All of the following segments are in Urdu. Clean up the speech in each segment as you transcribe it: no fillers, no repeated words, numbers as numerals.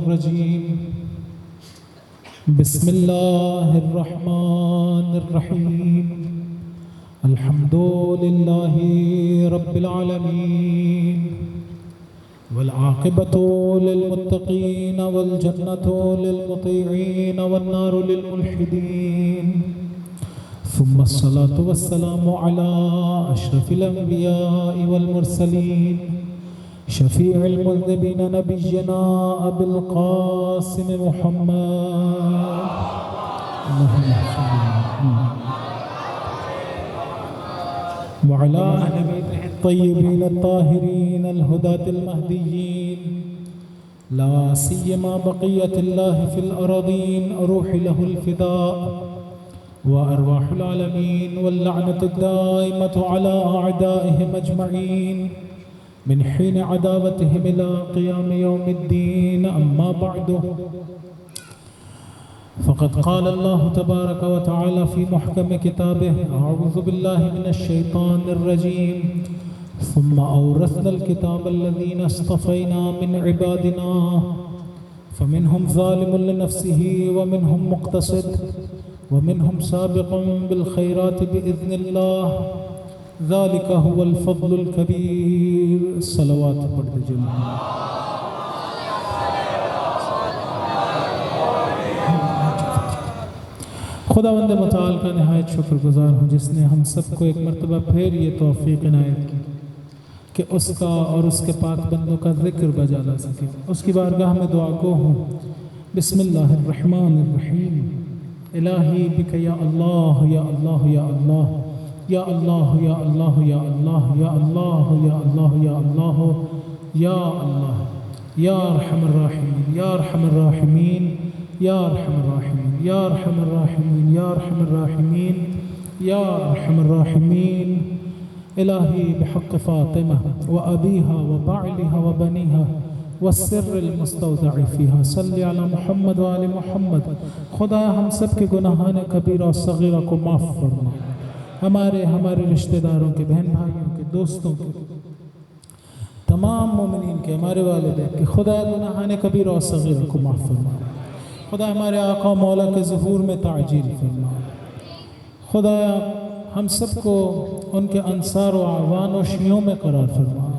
الرجيم بسم الله الرحمن الرحيم الحمد لله رب العالمين والعاقبة للمتقين والجنة للمطيعين والنار للملحدين ثم الصلاة والسلام على أشرف الأنبياء والمرسلين شفيع المذنبين نبينا أبي القاسم محمد اللهم صل وعلى أهل بيته الطيبين الطاهرين الهداة المهديين لا سيما بقية الله في الأراضين روح له الفداء وأرواح العالمين واللعنة الدائمة على أعدائهم أجمعين من حين عداوتهم إلى قيام يوم الدين أما بعد فقد قال الله تبارك وتعالى في محكم كتابه أعوذ بالله من الشيطان الرجيم ثم أورثنا الكتاب الذين اصطفينا من عبادنا فمنهم ظالم لنفسه ومنهم مقتصد ومنهم سابق بالخيرات بإذن الله ذلك هو الفضل الكبير صلوات پڑھ دیجئے خداوند متعال کا نہایت شکر گزار ہوں جس نے ہم سب کو ایک مرتبہ پھر یہ توفیق عنایت کی کہ اس کا اور اس کے پاک بندوں کا ذکر بجا لا سکے اس کی بارگاہ میں دعا گو ہوں بسم اللہ الرحمن الرحیم الہی بک یا اللہ یا اللہ یا اللہ یا اللہ یا اللہ یا اللہ یا اللہ یا اللہ یا اللہ یا اللہ یا ارحم الراحمین یا ارحم الراحمین یا ارحم الراحمین یا ارحم الراحمین یا ارحم الراحمین یا ارحم الراحمین الہی بحق فاطمہ وابیہا وبعلہا وبنیہا والسر المستودع فیہا صلی علی محمد وآل محمد خدا ہم سب کے گناہان کبیرہ و صغیرہ کو معاف فرما ہمارے رشتہ داروں کے بہن بھائیوں کے دوستوں کے تمام مومنین کے ہمارے والدین کے خدا گناہان کبیرہ و صغیرہ کو معاف فرما خدا ہمارے آقا و مولا کے ظہور میں تعجیل فرما خدا ہم سب کو ان کے انصار و اعوان و شیعوں میں قرار فرما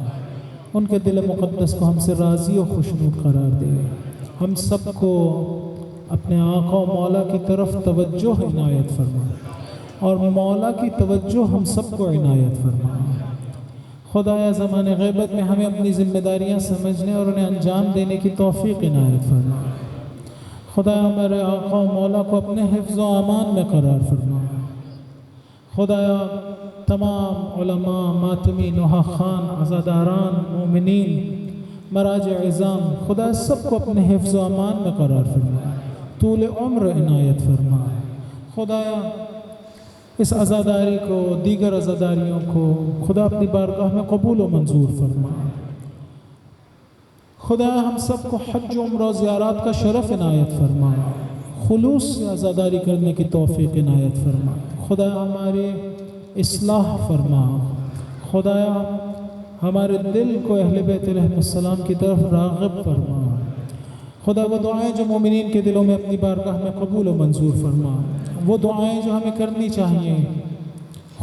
ان کے دل مقدس کو ہم سے راضی و خوشنود قرار دے ہم سب کو اپنے آقا و مولا کی طرف توجہ عنایت فرما اور مولا کی توجہ ہم سب کو عنایت فرما خدایا زمان غیبت میں ہمیں اپنی ذمہ داریاں سمجھنے اور انہیں انجام دینے کی توفیق عنایت فرما خدایا ہمارے آقا و مولا کو اپنے حفظ و امان میں قرار فرما خدایا تمام علماء ماتمی نوحہ خان عزاداران مومنین مراجع عظام خدا سب کو اپنے حفظ و امان میں قرار فرما طول عمر عنایت فرما خدایا اس عزاداری کو دیگر عزاداریوں کو خدا اپنی بارگاہ میں قبول و منظور فرما خدا ہم سب کو حج و عمرہ و زیارات کا شرف عنایت فرما خلوص سے عزاداری کرنے کی توفیق عنایت فرما خدا ہمارے اصلاح فرما خدایا ہمارے دل کو اہل بیت علیہ السلام کی طرف راغب فرما خدا وہ دعائیں جو مومنین کے دلوں میں اپنی بارگاہ میں قبول و منظور فرما وہ دعائیں جو ہمیں کرنی چاہیے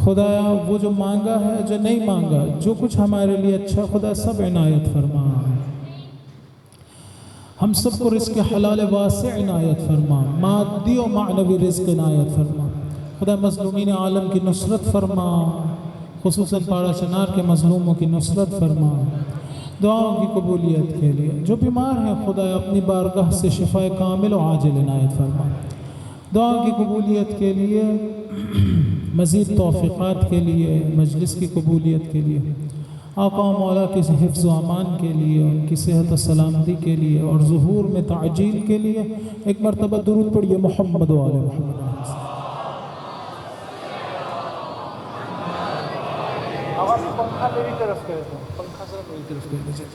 خدایا وہ جو مانگا ہے جو نہیں مانگا جو کچھ ہمارے لیے اچھا خدا سب عنایت فرما ہم سب کو رزق حلال واسع عنایت فرما مادی و معنوی رزق عنایت فرما خدا مظلومین عالم کی نصرت فرما خصوصاً پارا چنار کے مظلوموں کی نصرت فرما دعاؤں کی قبولیت کے لیے جو بیمار ہیں خدا اپنی بارگاہ سے شفا کامل و عاجل عنایت فرما دعاؤں کی قبولیت کے لیے مزید توفیقات کے لیے مجلس کی قبولیت کے لیے آقا و مولا کی حفظ و امان کے لیے ان کی صحت و سلامتی کے لیے اور ظہور میں تعجیل کے لیے ایک مرتبہ درود پڑھیے محمد و آل محمد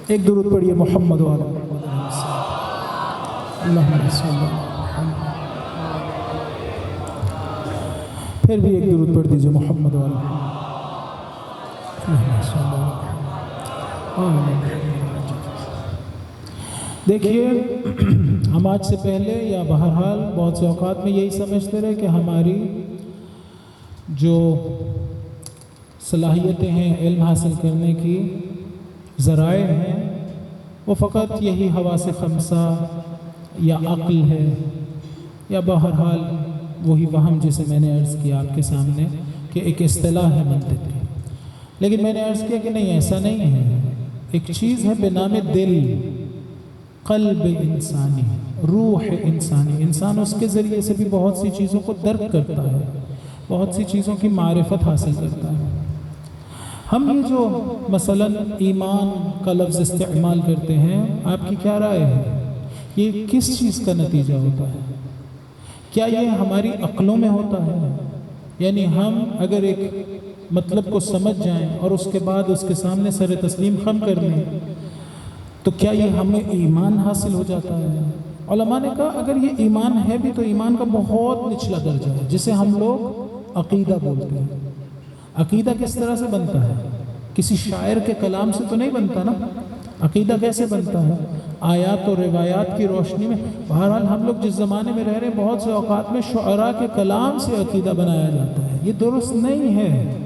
ایک درود پڑھیے محمد و آل محمد اللہم صلی اللہ پھر بھی ایک درود پڑھ دیجئے محمد و آل محمد دیکھیے ہم آج سے پہلے یا بہرحال بہت سے اوقات میں یہی سمجھتے رہے کہ ہماری جو صلاحیتیں ہیں علم حاصل کرنے کی ذرائع ہیں وہ فقط یہی حواس خمسہ یا عقل ہے یا بہرحال وہی وہم جسے میں نے عرض کیا آپ کے سامنے کہ ایک اصطلاح ہے منطق کی. لیکن میں نے عرض کیا کہ نہیں، ایسا نہیں ہے. ایک چیز ہے بنام دل، قلب انسانی، روح انسانی. انسان اس کے ذریعے سے بھی بہت سی چیزوں کو درک کرتا ہے، بہت سی چیزوں کی معرفت حاصل کرتا ہے. ہم یہ جو مثلا ایمان کا لفظ استعمال کرتے ہیں، آپ کی کیا رائے ہے؟ یہ کس چیز کا نتیجہ ہوتا ہے؟ کیا یہ ہماری عقلوں میں ہوتا ہے؟ یعنی ہم اگر ایک مطلب کو سمجھ جائیں اور اس کے بعد اس کے سامنے سر تسلیم خم کر لیں تو کیا یہ ہمیں ایمان حاصل ہو جاتا ہے؟ علماء نے کہا اگر یہ ایمان ہے بھی تو ایمان کا بہت نچلا درجہ ہے، جسے ہم لوگ عقیدہ بولتے ہیں. عقیدہ کس طرح سے بنتا ہے؟ کسی شاعر کے کلام سے تو نہیں بنتا نا. عقیدہ کیسے بنتا ہے؟ آیات اور روایات کی روشنی میں. بہرحال ہم لوگ جس زمانے میں رہ رہے ہیں بہت سے اوقات میں شعراء کے کلام سے عقیدہ بنایا جاتا ہے. یہ درست نہیں ہے.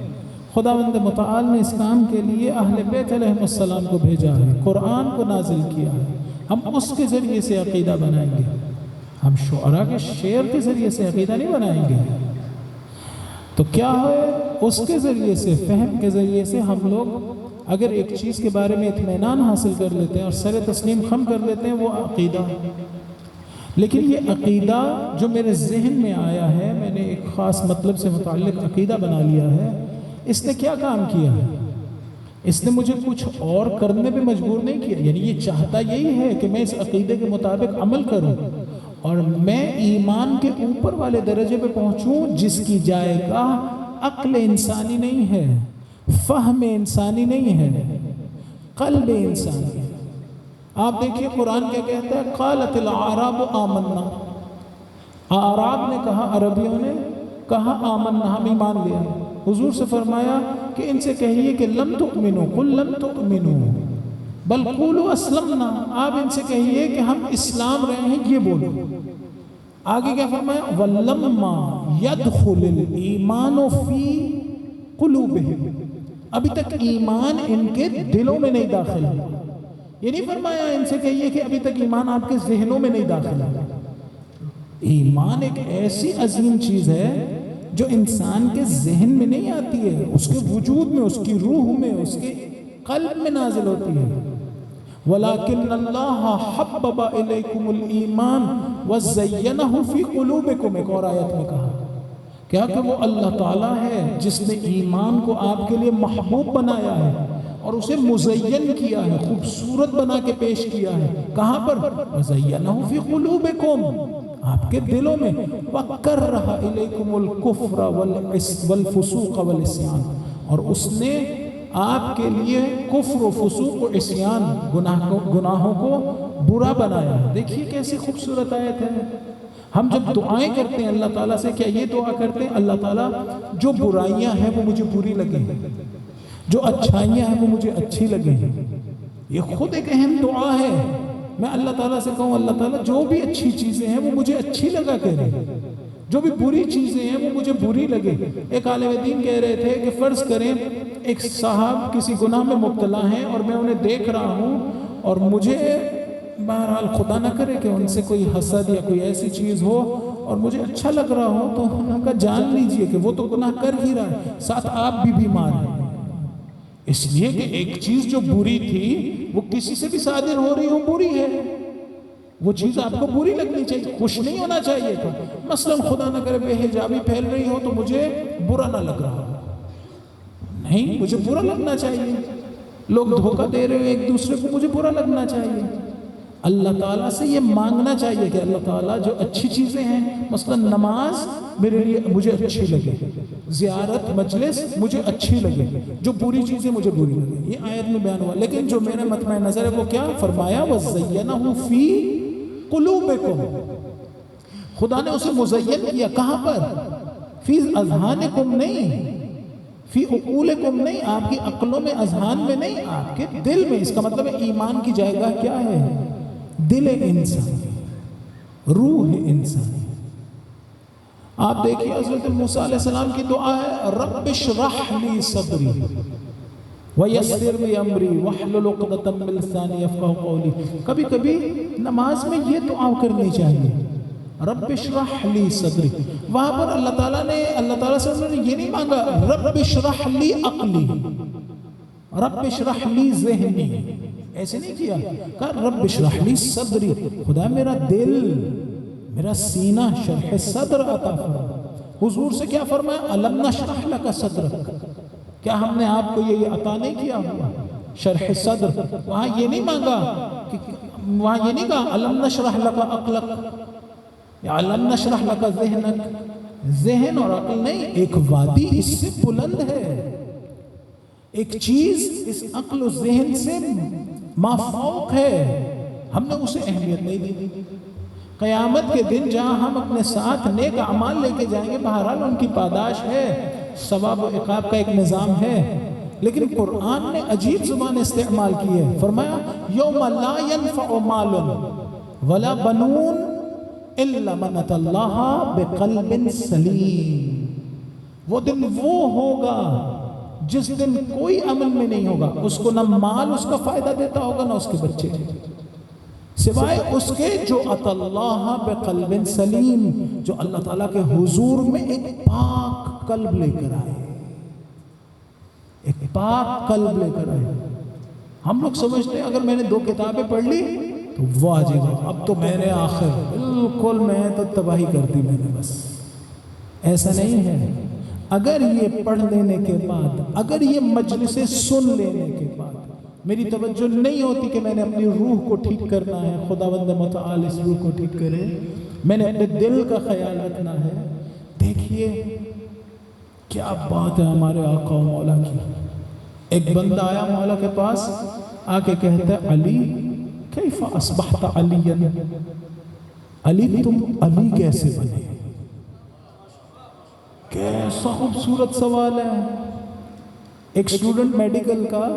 خداوند متعال نے اس کام کے لیے اہل بیت علیہ السلام کو بھیجا ہے، قرآن کو نازل کیا ہے. ہم اس کے ذریعے سے عقیدہ بنائیں گے، ہم شعراء کے شعر کے ذریعے سے عقیدہ نہیں بنائیں گے. تو کیا ہے؟ اس کے ذریعے سے، فہم کے ذریعے سے ہم لوگ اگر ایک چیز کے بارے میں اطمینان حاصل کر لیتے ہیں اور سر تسلیم خم کر لیتے ہیں، وہ عقیدہ. لیکن یہ عقیدہ جو میرے ذہن میں آیا ہے، میں نے ایک خاص مطلب سے متعلق عقیدہ بنا لیا ہے، اس نے کیا کام کیا ہے؟ اس نے مجھے کچھ اور کرنے پہ مجبور نہیں کیا. یعنی یہ چاہتا یہی ہے کہ میں اس عقیدے کے مطابق عمل کروں اور میں ایمان کے اوپر والے درجے پہ پہنچوں جس کی جائگاہ عقل انسانی نہیں ہے، فہم انسانی نہیں ہے، قلب انسانی ہے. آپ دیکھیے قرآن کیا کہتا ہے؟ قالت الاعراب آمنا. اعراب نے کہا، عربیوں نے کہا آمنا، ہم ایمان لے آئے. حضور سے فرمایا کہ ان سے کہیے کہ لم تؤمنوا قل لم تؤمنوا بل قولوا اسلمنا. آپ ان سے کہیے کہ ہم اسلام رہے ہیں، یہ بولو. آگے کیا فرمایا؟ وَلَمَّا يَدْخُلِ الْإِيمَانُ فِي قُلُوبِهِمْ. ابھی تک ایمان ان کے دلوں میں نہیں داخل ہے. یہ نہیں فرمایا ان سے کہیے کہ ابھی تک ایمان آپ کے ذہنوں میں نہیں داخل ہے. ایمان ایک ایسی عظیم چیز ہے جو انسان کے ذہن میں نہیں آتی ہے، اس کے وجود میں، اس کی روح میں، اس کے قلب میں نازل ہوتی ہے. وَلَكِنَّ اللَّهَ حَبَّبَ إِلَيْكُمُ الْإِيمَانَ وَزَيَّنَهُ فِي قُلُوبِكُمْ. ایک اور آیت میں کہا کیا کہ وہ اللہ تعالیٰ ہے جس نے ایمان کو آپ کے لیے محبوب بنایا ہے اور اسے مزین کیا ہے، خوبصورت بنا کے پیش کیا ہے. کہاں پر؟ وَزَيَّنَهُ فِي قُلُوبِكُمْ، آپ کے دلوں میں. وَكَرَّهَ إِلَيْكُمُ الْكُفْرَ وَالْفُسُوقَ وَالْعِصْيَانَ، اور اس نے آپ کے لیے کفر و فسوق و عصیان، گناہوں کو برا بنایا. دیکھیے کیسی خوبصورت آیت ہے. ہم جب دعائیں کرتے ہیں اللہ تعالیٰ سے، کیا یہ دعا کرتے ہیں اللہ تعالیٰ جو برائیاں ہیں وہ مجھے بری لگیں، جو اچھائیاں ہیں وہ مجھے اچھی لگیں؟ یہ خود ایک اہم دعا ہے. میں اللہ تعالیٰ سے کہوں اللہ تعالیٰ جو بھی اچھی چیزیں ہیں وہ مجھے اچھی لگا کرے، جو بھی بری چیزیں ہیں وہ مجھے بری لگے. ایک عالم دین کہہ رہے تھے کہ فرض کریں ایک صاحب کسی گناہ میں مبتلا ہیں اور میں انہیں دیکھ رہا ہوں اور مجھے بہرحال خدا نہ کرے کہ ان سے کوئی حسد یا کوئی ایسی چیز ہو اور مجھے اچھا لگ رہا ہو، تو ان کا جان لیجئے کہ وہ تو گناہ کر ہی رہا ہے، ساتھ آپ بھی بیمار ہیں. اس لیے کہ ایک چیز جو بری تھی وہ کسی سے بھی صادر ہو رہی ہو بری ہے، وہ چیز آپ کو بری لگنی چاہیے، خوش نہیں ہونا چاہیے تھا. مثلا خدا نہ کرے بے حجابی پھیل رہی ہو تو مجھے برا نہ لگ رہا، نہیں، مجھے برا لگنا چاہیے. لوگ دھوکہ دے رہے ہو ایک دوسرے کو، مجھے برا لگنا چاہیے. اللہ تعالیٰ سے یہ مانگنا چاہیے کہ اللہ تعالیٰ جو اچھی چیزیں ہیں، مثلا نماز میرے لیے مجھے اچھی لگے، زیارت مجلس مجھے اچھی لگے، جو بری چیزیں مجھے بری لگے. یہ آیت میں بیان ہوا. لیکن جو میرے مطمع نظر ہے وہ کیا فرمایا؟ وَزَيَّنَهُ فِي قُلُوبِكُمْ. خدا نے اسے مزین کیا. کہاں پر؟ فی اذہانکم نہیں، فی عقولکم نہیں، آپ کی عقلوں میں، اذہان میں نہیں، آپ کے دل میں. اس کا مطلب ہے ایمان کی جائگاہ کیا ہے؟ دل انسان. روح انسانی. آپ دیکھیے حضرت موسیٰ علیہ السلام کی دعا ہے رب اشرح لی صدری ویسر لی امری واحلل عقدۃ من لسانی یفقہوا قولی. کبھی کبھی نماز میں یہ دعا کرنی چاہیے رب اشرح لی صدری. وہاں پر اللہ تعالیٰ سے انہوں نے یہ نہیں مانگا رب اشرح لی عقلی، رب اشرح لی ذہنی، ایسے نہیں کیا. کہا رب اشرح لی صدری، خدا میرا دل، میرا سینہ شرح صدر عطا فرما. حضور سے کیا فرمایا الم نشرح لک صدرک، کیا ہم نے آپ کو یہ عطا نہیں کیا ہوا شرح صدر. وہاں یہ نہیں مانگا، وہاں یہ نہیں کہا الم نشرح لک عقلک یا الم نشرح لک ذہنک. ذہن اور عقل نہیں، ایک وادی اس سے بلند ہے، ایک چیز اس عقل و ذہن سے مافوق ہے، ہم نے اسے اہمیت نہیں دی. قیامت کے دن جہاں ہم اپنے ساتھ نیک اعمال لے کے جائیں گے، بہرحال ان کی پاداش ہے، ثواب و عقاب کا ایک نظام ہے. لیکن قرآن نے عجیب زبان استعمال کی ہے. فرمایا یوم لا ينفع مال ولا بنون الا من اتى الله بقلب سلیم. وہ دن وہ ہوگا جس دن کوئی عمل میں نہیں ہوگا، اس کو نہ مال اس کا فائدہ دیتا ہوگا نہ اس کے بچے، سوائے اس کے جو اتی اللہ بقلب سلیم، جو اللہ تعالیٰ کے حضور میں ایک پاک قلب لے کر آئے، ایک پاک قلب لے کر آئے. ہم لوگ سمجھتے ہیں اگر میں نے 2 کتابیں پڑھ لی تو واجب ہے، اب تو میں نے آخر بالکل میں تو تباہی کر دی میں نے بس. ایسا نہیں ہے. اگر یہ پڑھ لینے کے بعد، اگر یہ مجلسیں سن لینے کے بعد میری توجہ نہیں ہوتی کہ میں نے اپنی روح کو ٹھیک کرنا ہے، خداوند متعال اس روح کو ٹھیک کرے، میں نے اپنے دل کا خیال رکھنا ہے. دیکھیے کیا بات ہے ہمارے آقا و مولا کی. ایک بندہ آیا مولا کے پاس، آ کے کہتا ہے علی کیف اصبحت علیا، علی تم علی کیسے بنے. کیسا خوبصورت سوال ہے. ایک اسٹوڈنٹ میڈیکل کا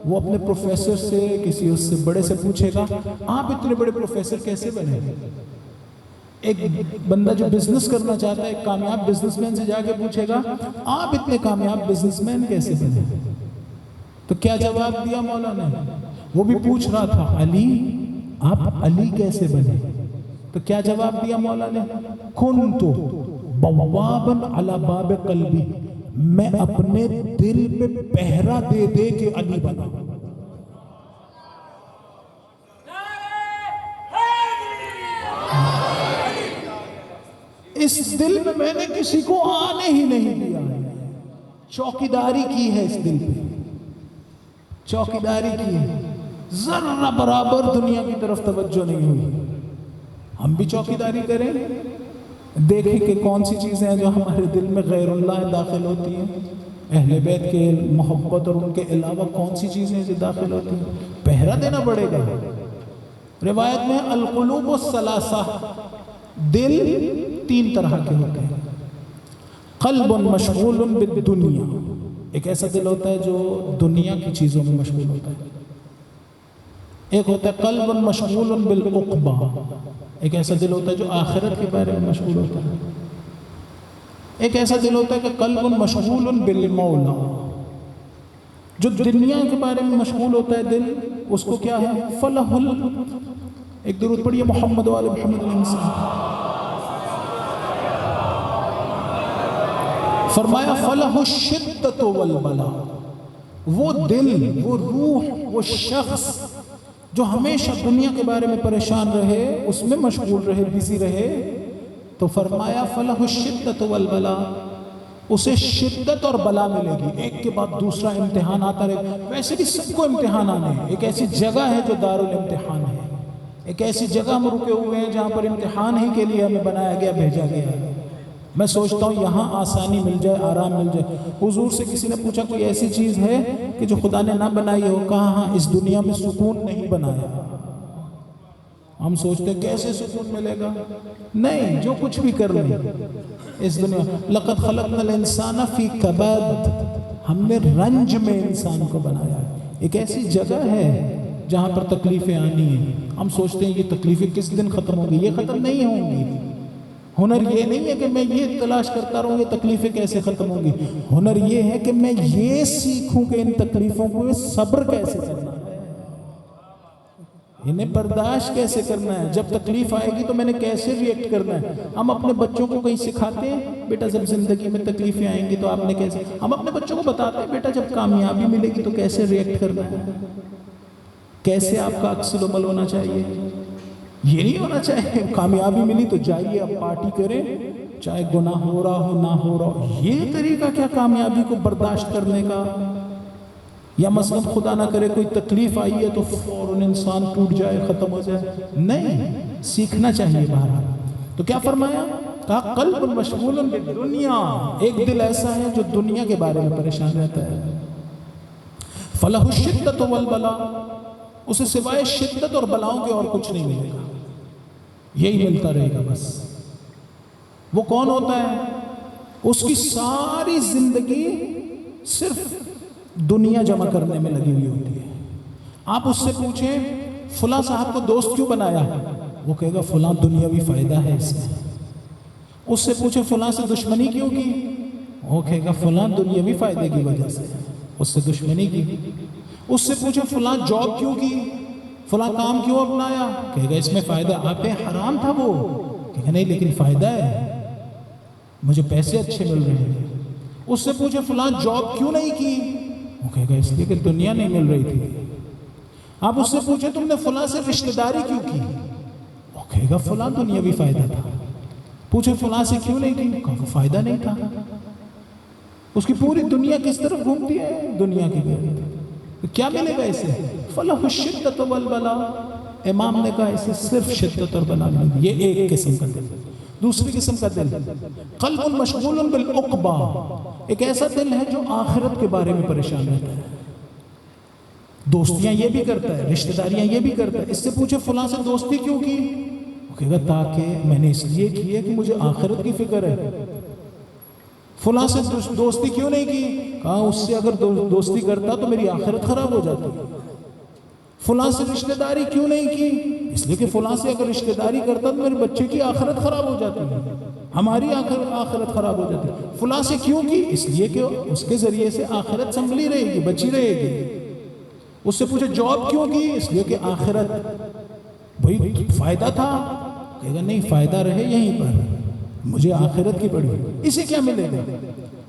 وہ اپنے پروفیسر سے، کسی اس سے بڑے سے پوچھے گا آپ اتنے بڑے پروفیسر کیسے بنے. ایک بندہ جو بزنس کرنا چاہتا ہے، ایک کامیاب بزنس مین سے جا کے پوچھے گا آپ اتنے کامیاب بزنس مین کیسے بنے. تو کیا جواب دیا مولا نے؟ وہ بھی پوچھ رہا تھا علی آپ علی کیسے بنے. تو کیا جواب دیا مولا نے؟ کنتو بوابا علی باب قلبی، میں اپنے دل پہ پہرا دے دے کے علی بنا. اس دل میں میں نے کسی کو آنے ہی نہیں دیا، چوکیداری کی ہے اس دل پہ، چوکیداری کی ہے. ذرہ برابر دنیا کی طرف توجہ نہیں ہوئی. ہم بھی چوکیداری کریں، دیکھیں کہ کون سی چیزیں ہیں جو ہمارے دل میں غیر اللہ داخل ہوتی ہیں، اہل بیت کے محبت اور ان کے علاوہ کون سی چیزیں جو داخل ہوتی ہیں. پہرا دینا پڑے گا. روایت میں القلوب الثلاثہ، دل 3 طرح کے ہوتے ہیں. قلب مشغول بالدنیا، ایک ایسا دل ہوتا ہے جو دنیا کی چیزوں میں مشغول ہوتا ہے. ایک ہوتا ہے قلب مشغول بالعقبہ، ایک ایسا دل ہوتا ہے جو آخرت کے بارے میں مشغول ہوتا ہے. ایک ایسا دل ہوتا ہے کہ قلب مشغول بالمولا، جو دنیا کے بارے میں مشغول ہوتا ہے دل، اس کو کیا ہے فلح ایک درود پڑھیے محمد و آل محمد علیہ السلام. فرمایا فلح الشدۃ والبلاء، وہ دل، وہ روح، وہ شخص جو ہمیشہ دنیا کے بارے میں پریشان رہے، اس میں مشغول رہے، بزی رہے، تو فرمایا فلح الشدۃ والبلاء، اسے شدت اور بلا ملے گی، ایک کے بعد دوسرا امتحان آتا رہے گا. ویسے بھی سب کو امتحان آنے ہیں. ایک ایسی جگہ ہے جو دارالامتحان ہے، ایک ایسی جگہ ہم رکے ہوئے ہیں جہاں پر امتحان ہی کے لیے ہمیں بنایا گیا، بھیجا گیا. میں سوچتا ہوں یہاں آسانی مل جائے، آرام مل جائے. حضور سے کسی نے پوچھا کوئی ایسی چیز ہے کہ جو خدا نے نہ بنائی ہو؟ کہا ہاں، اس دنیا میں سکون نہیں بنایا. ہم سوچتے ہیں کیسے سکون ملے گا؟ نہیں، جو کچھ بھی کر لیں اس دنیا. لقد خلقنا الانسان فی کبد، ہم نے رنج میں انسان کو بنایا. ایک ایسی جگہ ہے جہاں پر تکلیفیں آنی ہیں، ہم سوچتے ہیں یہ تکلیفیں کس دن ختم ہوں گی، یہ ختم نہیں ہوں گی۔ ہنر یہ نہیں ہے کہ میں یہ تلاش کرتا رہوں یہ تکلیفیں کیسے ختم ہوں گی، ہنر یہ ہے کہ میں یہ سیکھوں کہ ان تکلیفوں کو صبر کیسے کرنا ہے، انہیں برداشت کیسے کرنا ہے، جب تکلیف آئے گی تو میں نے کیسے ریئیکٹ کرنا ہے۔ ہم اپنے بچوں کو کہیں سکھاتے ہیں بیٹا جب زندگی میں تکلیفیں آئیں گی تو آپ نے کیسے، ہم اپنے بچوں کو بتاتے ہیں بیٹا جب کامیابی ملے گی تو کیسے ریئیکٹ کرنا ہے، کیسے آپ کا عکس العمل ہونا چاہیے۔ یہ نہیں ہونا چاہیے کامیابی ملی تو جائیے اب پارٹی کریں چاہے گناہ ہو رہا ہو نہ ہو رہا ہو، یہ طریقہ کیا کامیابی کو برداشت کرنے کا؟ یا مثلا خدا نہ کرے کوئی تکلیف آئی ہے تو فوراً انسان ٹوٹ جائے ختم ہو جائے، نہیں، سیکھنا چاہیے بہرحال۔ تو کیا فرمایا؟ کہا قلب مشغول بالدنیا، ایک دل ایسا ہے جو دنیا کے بارے میں پریشان رہتا ہے، فلہ الشدۃ والبلاء، اسے سوائے شدت اور بلاؤں کے اور کچھ نہیں ملے گا، یہی ملتا رہے گا بس۔ وہ کون ہوتا ہے؟ اس کی ساری زندگی صرف دنیا جمع کرنے میں لگی ہوئی ہوتی ہے۔ آپ اس سے پوچھیں فلاں صاحب کو دوست کیوں بنایا، وہ کہے گا فلاں دنیاوی فائدہ ہے اس میں۔ اس سے پوچھیں فلاں سے دشمنی کیوں کی، وہ کہے گا فلاں دنیاوی فائدے کی وجہ سے اس سے دشمنی کی۔ اس سے پوچھیں فلاں جاب کیوں کی، فلاں کام کیوں اپنایا، کہے گا اس میں فائدہ، آپ پہ حرام تھا وہ، کہے گا نہیں لیکن فائدہ ہے، مجھے پیسے اچھے مل رہے ہیں۔ اس سے پوچھیں فلاں جاب کیوں نہیں کی، وہ کہے گا اس لیے کہ دنیا نہیں مل رہی تھی۔ آپ اس سے پوچھیں تم نے فلاں سے رشتہ داری کیوں کی، وہ کہے گا فلاں دنیاوی فائدہ تھا۔ پوچھیں فلاں سے کیوں نہیں کی، کہا فائدہ نہیں تھا۔ اس کی پوری دنیا کس طرف گھومتی ہے، دنیا کی گرد، کیا ملے گا اسے؟ فلہ الشدۃ والبلاء، امام نے کہا اسے صرف شدت اور بلا ملے گی۔ یہ ایک قسم کا دل۔ دوسری قسم کا دل قلب مشغول بالعقبہ، ایک ایسا دل ہے جو آخرت کے بارے میں پریشان رہتا ہے، دوستیاں یہ بھی کرتا ہے، رشتہ داریاں یہ بھی کرتا ہے۔ اس سے پوچھے فلاں سے دوستی کیوں کی، وہ کہے گا تاکہ میں نے اس لیے کی ہے کہ مجھے آخرت کی فکر ہے۔ فلاں سے دوستی کیوں نہیں کی، کہا اس سے اگر دوستی کرتا تو میری آخرت خراب ہو جاتی۔ فلاں سے رشتہ داری کیوں نہیں کی، اس لیے کہ فلاں سے اگر رشتہ داری کرتا تو میرے بچے کی آخرت خراب ہو جاتی ہے، ہماری آخرت خراب ہو جاتی ہے۔ فلاں سے کیوں کی، اس لیے کہ اس کے ذریعے سے آخرت سنبھلی رہے گی، بچی رہے گی۔ اس سے پوچھے جاب کیوں کی، اس لیے کہ آخرت، بھئی فائدہ تھا، کہے گا نہیں فائدہ رہے یہیں پر، مجھے آخرت کی پڑی، اسے کیا ملے گا؟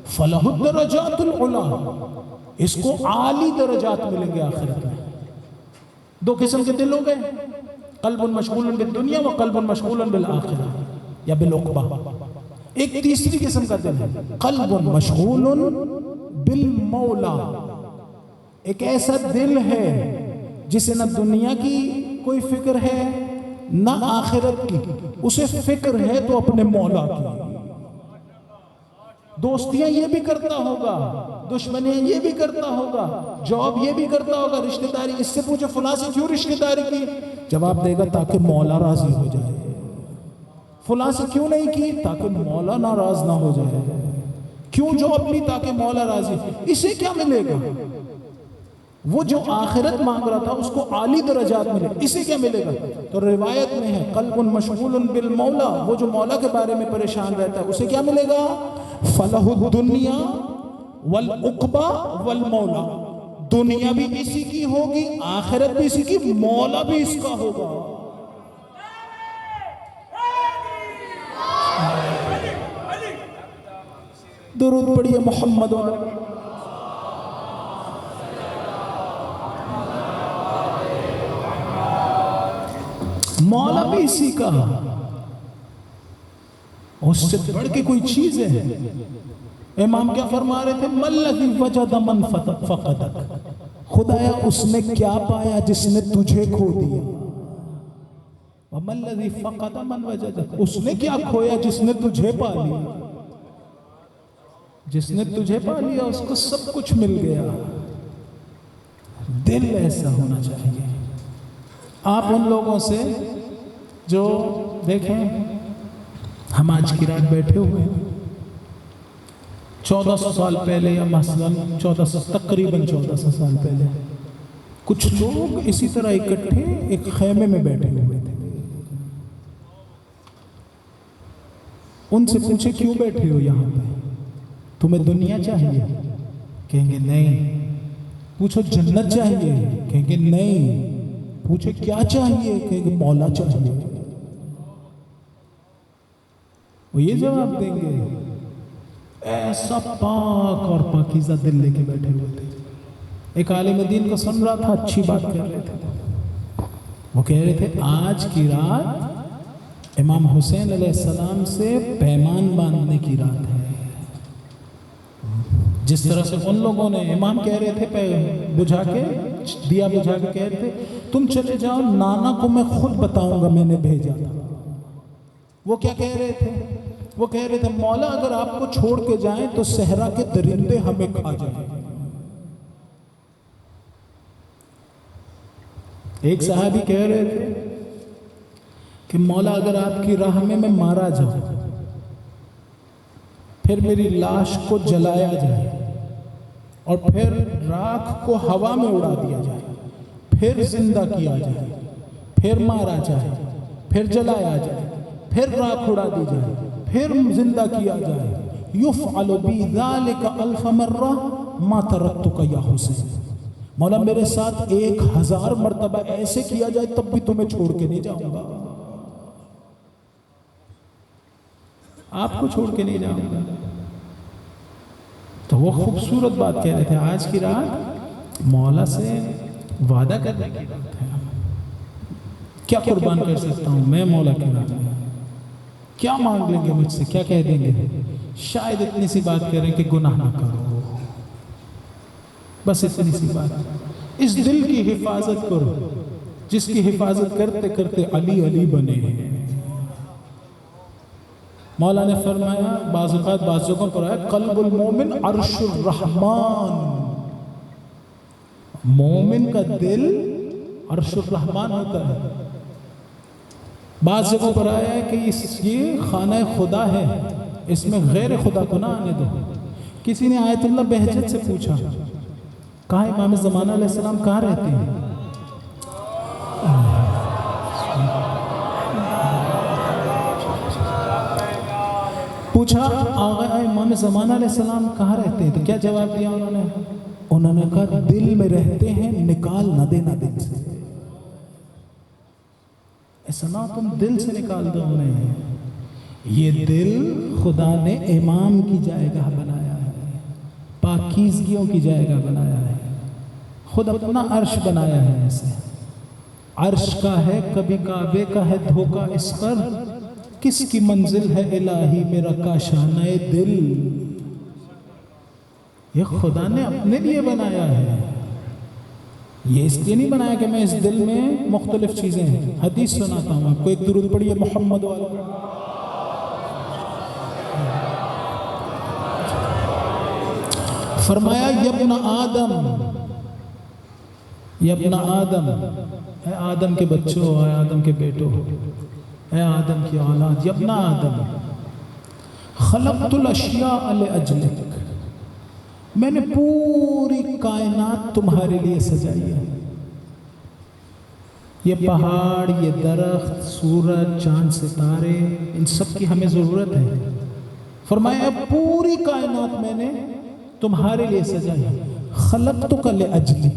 فلہ الدرجات العلی، اس کو عالی درجات ملیں گے آخرت میں۔ دو قسم کے دل ہو گئے، قلب مشغول بالدنیا و قلب مشغول بالآخرہ یا بالعقبہ۔ ایک تیسری قسم کا دل ہے قلب مشغول بالمولا، ایک ایسا دل ہے جسے نہ دنیا کی کوئی فکر ہے نہ آخرت کی، اسے فکر ہے تو اپنے مولا کی۔ دوستیاں یہ بھی کرتا ہوگا، دشمنیاں یہ بھی کرتا ہوگا، جاب یہ بھی کرتا ہوگا، رشتہ داری۔ اس سے پوچھے فلاں سے کیوں رشتہ داری کی، جواب دے گا تاکہ مولا راضی ہو جائے۔ فلاں سے کیوں نہیں کی، تاکہ مولا ناراض نہ ہو جائے۔ کیوں جاب لی، تاکہ مولا راضی۔ اسے کیا ملے گا؟ وہ جو آخرت مانگ رہا تھا اس کو عالی درجات ملے، اسے کیا ملے گا؟ تو روایت میں ہے قلب مشغول بالمولا، وہ جو مولا کے بارے میں پریشان رہتا ہے اسے کیا ملے گا؟ فلہ الدنیا والعقبہ والمولا، دنیا بھی اسی کی ہوگی، آخرت بھی اسی کی، مولا بھی اس کا ہوگا۔ درود پڑھیے محمد مولا بھی اسی کا، اس سے بڑھ کے کوئی چیز ہے؟ امام کیا فرما رہے تھے؟ مَلَّذِي وَجَدَ مَنْ فَقَدَكَ، خدایا اس نے کیا پایا جس نے تجھے کھو دیا، وَمَلَّذِي فَقَدَ مَنْ وَجَدَكَ، اس نے کیا کھویا جس نے تجھے پا لیا، جس نے تجھے پا لیا اس کو سب کچھ مل گیا۔ دل ایسا ہونا چاہیے۔ آپ ان لوگوں سے جو دیکھیں، ہم آج کی رات بیٹھے ہوئے 1400 سال پہلے، یا مثلاً تقریباً 1400 سال پہلے کچھ لوگ اسی طرح اکٹھے ایک خیمے میں بیٹھے ہوئے تھے. ان سے پوچھے کیوں بیٹھے ہو یہاں پہ؟ تمہیں دنیا چاہیے؟ کہیں گے نہیں. پوچھو جنت چاہیے؟ کہیں گے نہیں. پوچھے کیا چاہیے؟ کہیں گے مولا چاہیے. وہ یہ جواب دیں گے. ایسا پاک اور پاکیزہ دل لے کے بیٹھے ہوئے تھے. ایک عالم دین کو سن رہا تھا، اچھی بات کر رہے تھے. وہ کہہ رہے تھے آج کی رات امام حسین علیہ السلام سے پیمان باندھنے کی رات ہے. جس طرح سے ان لوگوں نے امام کہہ رہے تھے بجھا کے دیا بجھا کے کہہ رہے تھے تم چلے جاؤ، نانا کو میں خود بتاؤں گا میں نے بھیجا تھا. وہ کیا کہہ رہے تھے؟ وہ کہہ رہے تھے مولا اگر آپ کو چھوڑ کے جائیں تو صحرا کے درندے ہمیں کھا جائیں. ایک صحابی کہہ رہے تھے کہ مولا اگر آپ کی راہ میں مارا جاؤں، پھر میری لاش کو جلایا جائے اور پھر راکھ کو ہوا میں اڑا دیا جائے، پھر زندہ کیا جائے، پھر مارا جائے، پھر جلایا جائے، پھر راکھ اڑا دی جائے، پھر زندہ کیا جائے، یفعل بی ذالک الف مرہ ما ترکتک یا حسین. مولا میرے ساتھ 1000 مرتبہ ایسے کیا جائے تب بھی تمہیں چھوڑ کے نہیں جاؤں گا. آپ کو چھوڑ کے نہیں جاؤں گا. تو وہ خوبصورت بات کہہ رہے تھے آج کی رات مولا سے وعدہ کرنے کی بات ہے. کیا قربان کر سکتا ہوں میں مولا کے نام میں؟ کیا مانگ لیں گے مجھ سے؟ کیا کہہ دیں گے؟ شاید اتنی سی بات کہہ رہے ہیں کہ گناہ نہ کرو. بس اتنی سی بات. اس دل کی حفاظت کرو جس کی حفاظت کرتے کرتے علی علی بنے ہیں. مولا نے فرمایا بعض اوقات بعض جگہوں پر آیا قلب المومن عرش الرحمن. مومن کا دل عرش الرحمن ہوتا ہے. بعض جگہوں پر آیا ہے کہ یہ خانہ خدا ہے، اس میں غیر خدا کو نہ آنے دو. کسی نے آیت اللہ بہجت سے پوچھا کہا امام زمانہ علیہ السلام کہاں رہتے ہیں؟ پوچھا آغا امام زمانہ علیہ السلام کہاں رہتے ہیں؟ تو کیا جواب دیا انہوں نے کہا دل میں رہتے ہیں، نکال نہ دینا دل سے. ایسا نہ تم دل سے نکال دو انہیں. یہ دل خدا نے امام کی جائے گاہ بنایا ہے، پاکیزگیوں کی جائے گاہ بنایا ہے. خود اپنا عرش بنایا ہے. ایسے عرش کا ہے کبھی کعبے کا ہے دھوکہ اس پر، کس کی منزل ہے الہی میرا کاشانہ دل. یہ خدا نے اپنے لیے بنایا ہے. یہ اس لیے نہیں بنایا کہ میں اس دل میں مختلف چیزیں ہیں. حدیث سناتا ہوں آپ کو، ایک درود پڑھیے محمد والا. فرمایا یبن آدم، یبن آدم، اے آدم کے بچوں، اے آدم کے بیٹوں، اے آدم کی اولاد، یبن آدم خلقت الاشیاء لأجلک، میں نے پوری کائنات تمہارے لیے سجائی ہے. یہ پہاڑ، یہ درخت، سورج، چاند، ستارے، ان سب کی ہمیں ضرورت ہے. فرمایا پوری کائنات میں نے تمہارے لیے سجائی ہے. خلقتک لأجلی،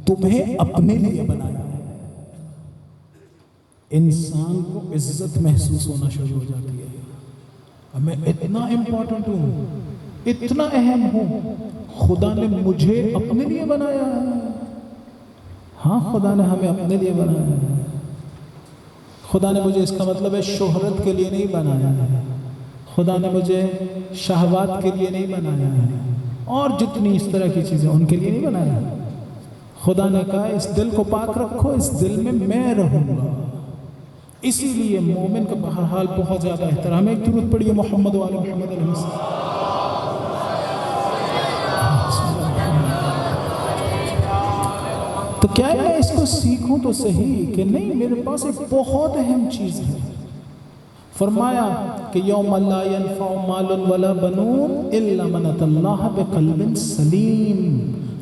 تمہیں اپنے لیے بنایا ہے. انسان کو عزت محسوس ہونا شروع ہو جاتی ہے. میں اتنا امپورٹنٹ ہوں، اتنا اہم ہوں، خدا نے مجھے اپنے لیے بنایا ہے. ہاں خدا نے ہمیں اپنے لیے بنایا ہے. خدا نے مجھے، اس کا مطلب ہے شہرت کے لیے نہیں بنایا ہے. خدا نے مجھے شہوات کے لیے نہیں بنایا ہے، اور جتنی اس طرح کی چیزیں ان کے لیے نہیں بنایا ہے. خدا نے کہا اس دل کو پاک رکھو، اس دل میں رہوں گا. اسی لیے مومن کا بہرحال بہت زیادہ احترام ہے. ایک درود پڑھیے محمد وعلی محمد علیہ السلام. تو کیا میں اس کو سیکھوں تو صحیح کہ نہیں میرے پاس ایک بہت اہم چیز ہے. فرمایا کہ یوم لا ينفع مال ولا بنون الا من اتى الله بقلب سلیم.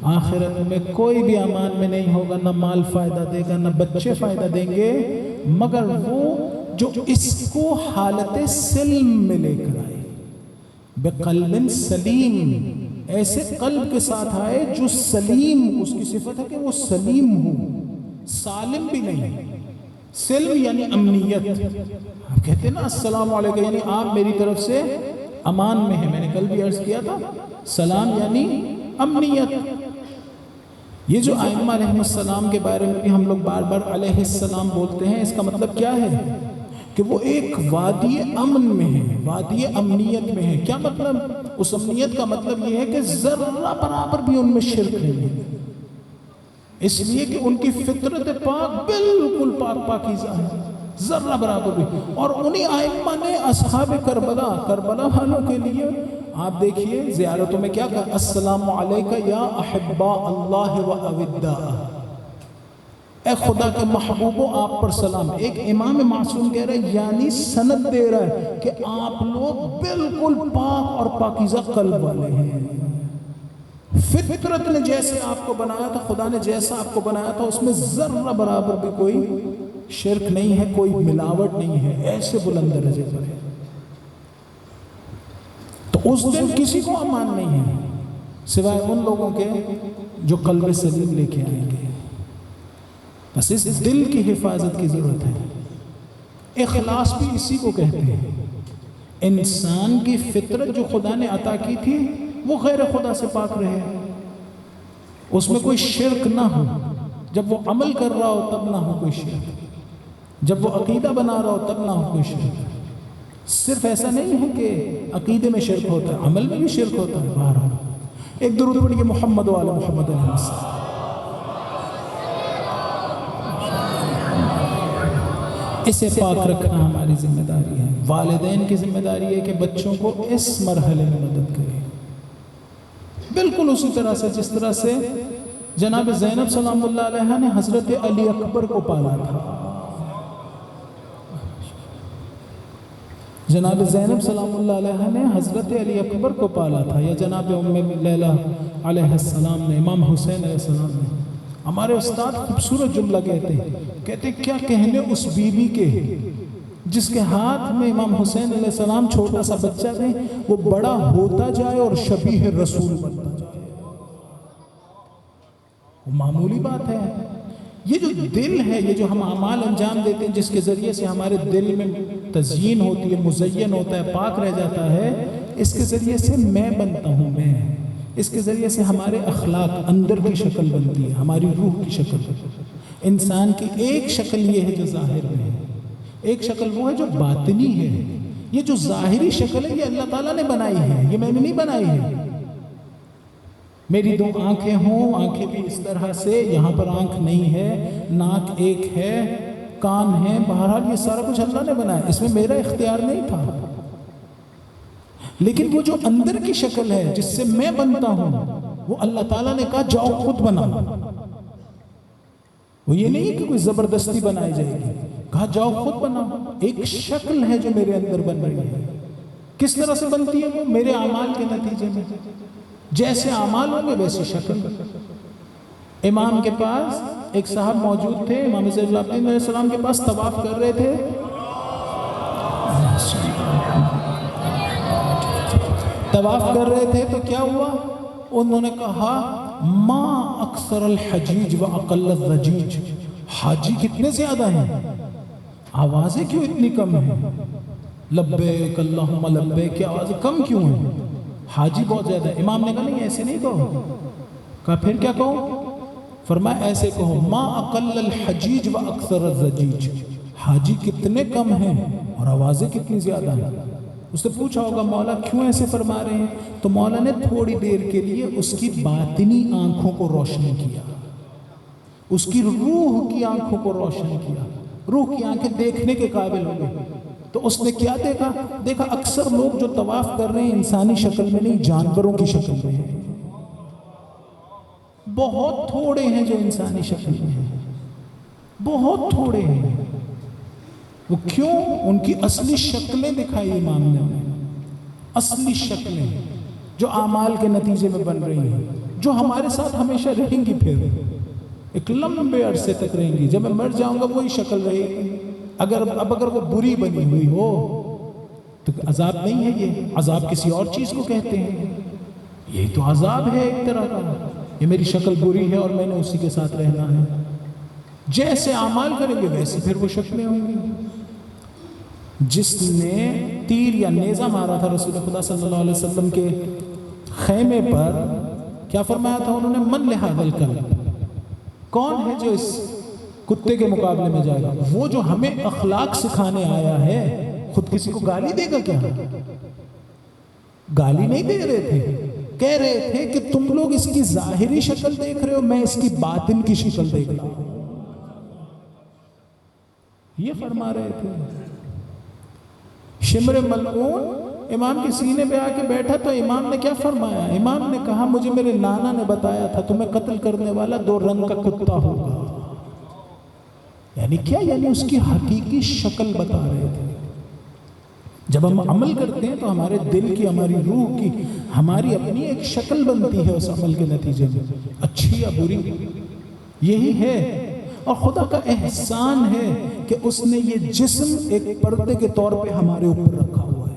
آخرت میں کوئی بھی امان میں نہیں ہوگا، نہ مال فائدہ دے گا، نہ بچے فائدہ دیں گے، مگر وہ جو اس کو حالت سلم میں لے کر آئے، بقلب سلیم، ایسے قلب کے ساتھ آئے جو سلیم، اس کی صفت ہے کہ وہ سلیم ہو، سالم بھی نہیں۔ سلم یعنی امنیت، آپ کہتے ہیں نا السلام علیکم، یعنی آپ میری طرف سے امان میں ہیں۔ میں نے کل بھی عرض کیا تھا، سلام یعنی امنیت۔ یہ جو ائمہ علیہ السلام کے بارے میں بھی ہم لوگ بار بار علیہ السلام بولتے ہیں، اس کا مطلب کیا ہے کہ وہ ایک وادی امن میں ہے، وادی امنیت میں ہے۔ کیا مطلب؟ اس امنیت کا مطلب یہ ہے کہ ذرہ برابر بھی ان میں شرک نہیں ہے، اس لیے کہ ان کی فطرت پاک بالکل پاک پاکیزہ ہے، ذرہ برابر بھی۔ اور انہی ائمہ نے اصحاب کربلا والوں کے لیے آپ دیکھیے زیارتوں میں کیا کہا، السلام علیکہ یا احباء اللہ و اوداء، اے خدا کے محبوبوں آپ پر سلام۔ ایک امام معصوم کہہ رہا ہے، یعنی سند دے رہا ہے کہ آپ لوگ بالکل پاک اور پاکیزہ قلب والے ہیں۔ فطرت نے جیسے آپ کو بنایا تھا، خدا نے جیسا آپ کو بنایا تھا، اس میں ذرہ برابر بھی کوئی شرک نہیں ہے، کوئی ملاوٹ نہیں ہے، ایسے بلند درجے پر ہے۔ تو اس دن کسی کو امان نہیں ہے سوائے ان لوگوں کے جو قلب سلیم لے کے آئیں گے۔ بس اس دل کی حفاظت کی ضرورت ہے۔ اخلاص بھی اسی کو کہتے ہیں۔ انسان کی فطرت جو خدا نے عطا کی تھی وہ غیر خدا سے پاک رہے، اس میں کوئی شرک نہ ہو، جب وہ عمل کر رہا ہو تب نہ ہو کوئی شرک، جب وہ عقیدہ بنا رہا ہو تب نہ ہو کوئی شرک۔ صرف ایسا نہیں ہے کہ عقیدے میں شرک ہوتا ہے، عمل میں بھی شرک ہوتا ہے۔ بہرحال ایک درود پڑھیے محمد وعلی محمد علیہ السلام۔ اسے پاک رکھنا ہماری ذمہ داری ہے۔ والدین کی ذمہ داری ہے کہ بچوں کو اس مرحلے میں مدد کریں، بالکل اسی طرح سے جس طرح سے جناب زینب سلام اللہ علیہ نے حضرت علی اکبر کو پالا تھا۔ جناب زینب سلام اللہ علیہ نے حضرت علی اکبر کو پالا تھا، یا جناب ام لیلہ علیہ السلام نے، امام حسین علیہ السلام نے۔ ہمارے استاد خوبصورت جملہ کہتے کیا کہنے اس بی بی کے جس کے ہاتھ میں امام حسین علیہ السلام چھوٹا سا بچہ تھے، وہ بڑا ہوتا جائے اور شبیہ رسول بنتا جائے۔ وہ معمولی بات ہے۔ یہ جو دل ہے، یہ جو ہم اعمال انجام دیتے ہیں، جس کے ذریعے سے ہمارے دل میں تزیین ہوتی ہے، مزین ہوتا ہے، پاک رہ جاتا ہے، اس کے ذریعے سے میں بنتا ہوں، میں اس کے ذریعے سے ہمارے اخلاق اندر کی شکل بنتی ہے، ہماری روح کی شکل۔ انسان کی ایک شکل یہ ہے جو ظاہر میں ہے، ایک شکل وہ ہے جو باطنی ہے۔ یہ جو ظاہری شکل ہے یہ اللہ تعالیٰ نے بنائی ہے، یہ میں نے نہیں بنائی ہے۔ میری دو آنکھیں ہوں، آنکھیں بھی اس طرح سے، یہاں پر آنکھ نہیں ہے، ناک ایک ہے، کان ہے، بہرحال یہ سارا کچھ اللہ نے بنایا، اس میں میرا اختیار نہیں تھا۔ لیکن وہ جو اندر کی شکل ہے جس سے میں بنتا ہوں، وہ اللہ تعالیٰ نے کہا جاؤ خود بناؤ۔ وہ یہ نہیں کہ کوئی زبردستی بنائی جائے گی، کہا جاؤ خود بناؤ۔ ایک شکل ہے جو میرے اندر بن رہی ہے۔ کس طرح سے بنتی ہے وہ؟ میرے اعمال کے نتیجے میں، جیسے اعمال ہوں گے ویسی شکل۔ امام کے پاس ایک صاحب موجود تھے، امام زین العابدین علیہ السلام کے پاس طواف کر رہے تھے، طواف کر رہے تھے تو کیا ہوا؟ انہوں نے کہا ما اکثر الحجیج و اقل الرجیج، حاجی کتنے زیادہ ہیں، آوازیں کیوں اتنی کم ہیں؟ لبیک اللہم لبیک کی آوازیں کم کیوں ہیں؟ حاجی بہت زیادہ ہے۔ امام نے کہا نہیں ایسے نہیں کہو۔ کہا پھر کیا کہو؟ فرمایا ایسے کہو ما اقل الحجیج و اکثر الرجیج، حاجی کتنے کم ہیں اور آوازیں کتنی زیادہ ہیں۔ اس نے پوچھا ہوگا مولا کیوں ایسے فرما رہے ہیں؟ تو مولا نے تھوڑی دیر کے لیے اس کی باطنی آنکھوں کو روشن کیا، اس کی روح کی آنکھوں کو روشن کیا۔ روح کی آنکھیں دیکھنے کے قابل ہو گئی۔ تو اس نے کیا دیکھا اکثر لوگ جو طواف کر رہے ہیں انسانی شکل میں نہیں، جانوروں کی شکل میں ہیں۔ بہت تھوڑے ہیں جو انسانی شکل میں ہیں، بہت تھوڑے ہیں۔ وہ کیوں؟ ان کی اصلی شکلیں دکھائی امام نے، اصلی شکلیں جو اعمال کے نتیجے میں بن رہی ہیں، جو ہمارے ساتھ ہمیشہ رہیں گی، پھر ایک لمبے عرصے تک رہیں گی. جب میں مر جاؤں گا وہی شکل رہے گی. اگر وہ بری بنی ہوئی ہو تو عذاب نہیں ہے. یہ عذاب کسی اور چیز کو کہتے ہیں. یہی تو عذاب ہے ایک طرح کا. یہ میری شکل بری ہے اور میں نے اسی کے ساتھ رہنا ہے. جیسے اعمال کریں گے ویسے پھر وہ شکلیں ہوں گی. جس نے تیر یا نیزہ مارا تھا رسول خدا صلی اللہ علیہ وسلم کے خیمے پر، کیا فرمایا تھا انہوں نے؟ من لہذا الکلب، کون ہے جو اس کتے کے مقابلے میں جائے گا؟ وہ جو ہمیں اخلاق سکھانے آیا ہے. خود کسی کو گالی دے گا کیا؟ گالی نہیں دے رہے تھے، کہہ رہے تھے کہ تم لوگ اس کی ظاہری شکل دیکھ رہے ہو، میں اس کی باطن کی شکل دیکھ رہا ہوں. یہ فرما رہے تھے. شمر ملعون امام کے سینے پہ آ کے بیٹھا تو امام نے کیا فرمایا؟ امام نے کہا مجھے میرے نانا نے بتایا تھا تمہیں قتل کرنے والا 2 رنگ کا کتا ہوگا. یعنی کیا؟ یعنی اس کی حقیقی شکل بتا رہے تھے. جب ہم عمل کرتے ہیں تو ہمارے دل کی، ہماری روح کی، ہماری اپنی ایک شکل بنتی ہے اس عمل کے نتیجے میں، اچھی یا بری. یہی ہے. اور خدا کا احسان ہے کہ اس نے یہ جسم ایک پردے کے طور پہ ہمارے اوپر رکھا ہوا ہے.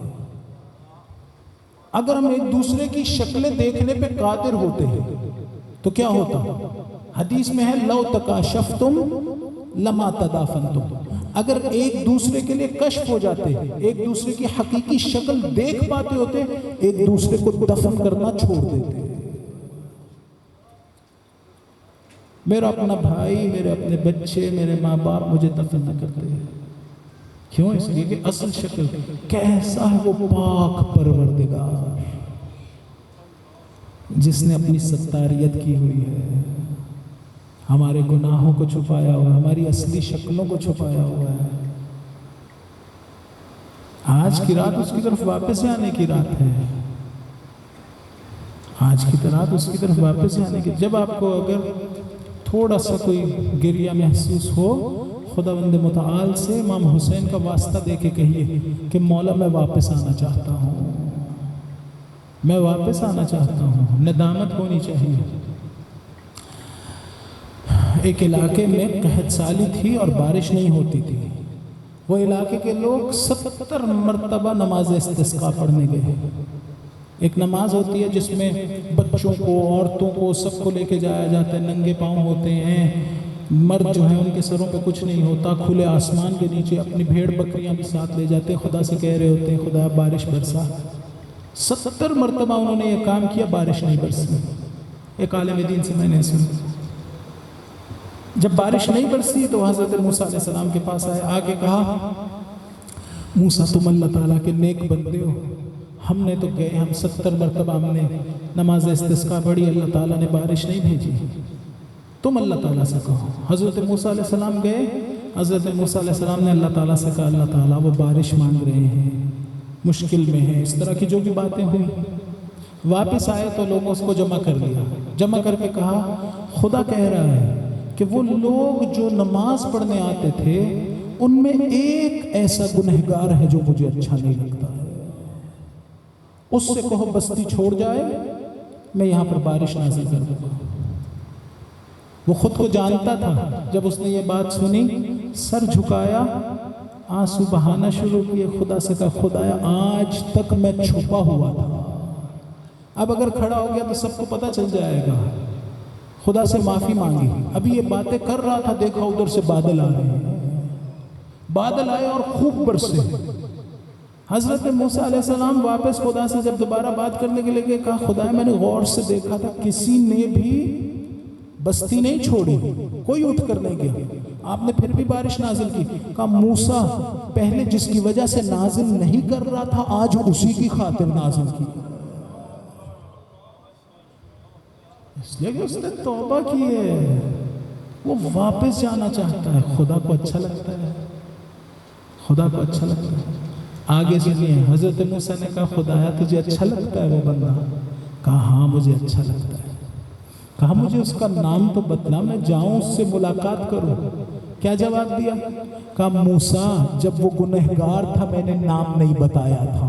اگر ہم ایک دوسرے کی شکلیں دیکھنے پہ قادر ہوتے ہیں تو کیا ہوتا؟ حدیث میں ہے لو تکاشفتم لما تدافنتم. اگر ایک دوسرے کے لیے کشف ہو جاتے، ایک دوسرے کی حقیقی شکل دیکھ پاتے ہوتے، ایک دوسرے کو دفن کرنا چھوڑ دیتے. میرا اپنا بھائی، میرے اپنے بچے، میرے ماں باپ مجھے دفن نہ کرتے. کیوں؟ اس لیے کہ اصل شکل کیسا ہے وہ پاک پروردگار جس نے اپنی ستاریت کی ہوئی ہے، ہمارے گناہوں کو چھپایا ہوا ہے، ہماری اصلی شکلوں کو چھپایا ہوا ہے. آج کی رات اس کی طرف واپس آنے کی رات ہے. آج کی رات اس کی طرف واپس آنے کی. جب آپ کو اگر تھوڑا سا کوئی گریہ محسوس ہو، خداوند متعال سے امام حسین کا واسطہ دے کے کہیے کہ مولا میں واپس آنا چاہتا ہوں، میں واپس آنا چاہتا ہوں. ندامت ہونی چاہیے. ایک علاقے میں قحط سالی تھی اور بارش نہیں ہوتی تھی. وہ علاقے کے لوگ 70 مرتبہ نماز استسقاء پڑھنے گئے. ایک نماز ہوتی ہے جس میں بچوں کو، عورتوں کو، سب کو لے کے جایا جاتا ہے. ننگے پاؤں ہوتے ہیں. مرد جو ہیں ان کے سروں پہ کچھ نہیں ہوتا. کھلے آسمان کے نیچے اپنی بھیڑ بکریاں بھی ساتھ لے جاتے ہیں. خدا سے کہہ رہے ہوتے ہیں خدا بارش برسا. 70 مرتبہ انہوں نے یہ کام کیا، بارش نہیں برسی. ایک عالم دین سے میں نے سنا جب بارش نہیں برسی تو حضرت موسیٰ علیہ السلام کے پاس آئے. آگے کہا موسیٰ تم اللہ تعالیٰ کے نیک بندے ہو. ہم نے تو گئے، ہم 70 مرتبہ ہم نے نماز استسقاء پڑھی، اللہ تعالیٰ نے بارش نہیں بھیجی. تم اللہ تعالیٰ سے کہو. حضرت موسیٰ علیہ السلام گئے. حضرت موسیٰ علیہ السلام نے اللہ تعالیٰ سے کہا اللہ تعالیٰ وہ بارش مانگ رہے ہیں، مشکل میں ہیں، اس طرح کی جو بھی باتیں ہوئی. واپس آئے تو لوگوں اس کو جمع کر لیا. جمع کر کے کہا خدا کہہ رہا ہے کہ وہ لوگ جو نماز پڑھنے آتے تھے ان میں ایک ایسا گنہگار ہے جو مجھے اچھا نہیں لگتا ہے. اس سے کہو بستی چھوڑ جائے، میں یہاں پر بارش نازل کر دوں گا. وہ خود کو جانتا تھا. جب اس نے یہ بات سنی سر جھکایا، آنسو بہانا شروع کیے. خدا سے کہا خدایا آج تک میں چھپا ہوا تھا، اب اگر کھڑا ہو گیا تو سب کو پتہ چل جائے گا. خدا سے معافی مانگی. ابھی یہ باتیں کر رہا تھا، دیکھا ادھر سے بادل آ رہے ہیں. بادل آئے اور خوب برسے. حضرت موسیٰ علیہ السلام واپس خدا سے جب دوبارہ بات کرنے کے لیے کہا خدا میں نے غور سے دیکھا تھا کسی نے بھی بستی نہیں چھوڑی، کوئی اٹھ کر نہیں گیا، آپ نے پھر بھی بارش نازل کی. کہا موسیٰ پہلے جس کی وجہ سے نازل نہیں کر رہا تھا آج اسی کی خاطر نازل کی. اس لیے کہ اس نے توبہ کی ہے، وہ واپس جانا چاہتا ہے. خدا کو اچھا لگتا ہے، خدا کو اچھا لگتا ہے. آگے سنیے. حضرت موسیٰ نے کہا خدایا تجھے اچھا لگتا ہے وہ بندہ؟ کہا ہاں مجھے اچھا لگتا ہے. کہا مجھے اس کا نام تو بتلا، میں جاؤں اس سے ملاقات کروں. کیا جواب دیا؟ کہا موسیٰ جب وہ گنہگار تھا میں نے نام نہیں بتایا تھا،